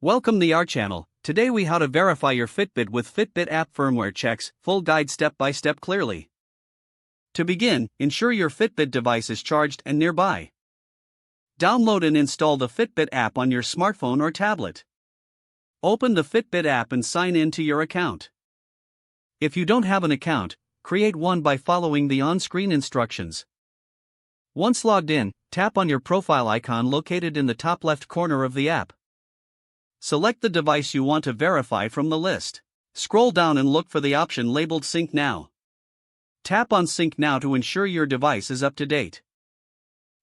Welcome to our channel. Today we how to verify your Fitbit with Fitbit app firmware checks, full guide step by step clearly. To begin, ensure your Fitbit device is charged and nearby. Download and install the Fitbit app on your smartphone or tablet. Open the Fitbit app and sign in to your account. If you don't have an account, create one by following the on-screen instructions. Once logged in, tap on your profile icon located in the top left corner of the app. Select the device you want to verify from the list. Scroll down and look for the option labeled Sync Now. Tap on Sync Now to ensure your device is up to date.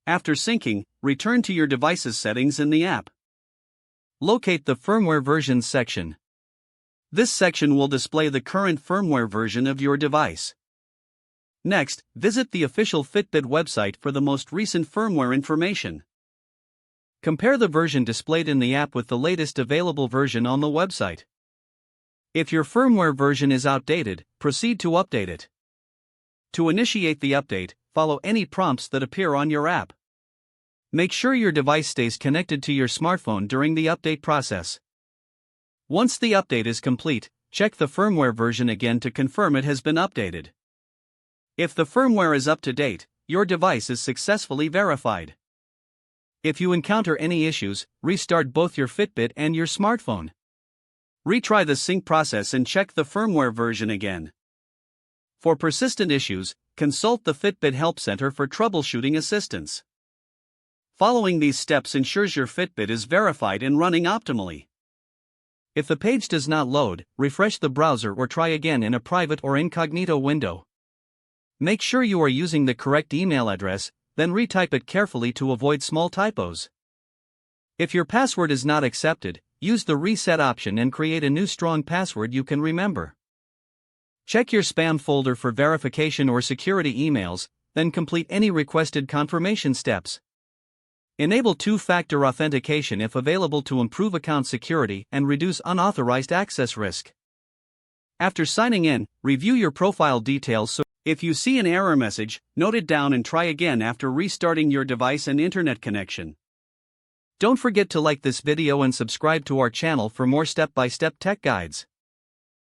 After syncing, return to your device's settings in the app. Locate the Firmware Versions section. This section will display the current firmware version of your device. Next, visit the official Fitbit website for the most recent firmware information. Compare the version displayed in the app with the latest available version on the website. If your firmware version is outdated, proceed to update it. To initiate the update, follow any prompts that appear on your app. Make sure your device stays connected to your smartphone during the update process. Once the update is complete, check the firmware version again to confirm it has been updated. If the firmware is up to date, your device is successfully verified. If you encounter any issues, restart both your Fitbit and your smartphone. Retry the sync process and check the firmware version again. For persistent issues, consult the Fitbit Help Center for troubleshooting assistance. Following these steps ensures your Fitbit is verified and running optimally. If the page does not load, refresh the browser or try again in a private or incognito window. Make sure you are using the correct email address, then retype it carefully to avoid small typos. If your password is not accepted, use the reset option and create a new strong password you can remember. Check your spam folder for verification or security emails, then complete any requested confirmation steps. Enable two-factor authentication if available to improve account security and reduce unauthorized access risk. After signing in, review your profile details. If you see an error message, note it down and try again after restarting your device and internet connection. Don't forget to like this video and subscribe to our channel for more step-by-step tech guides.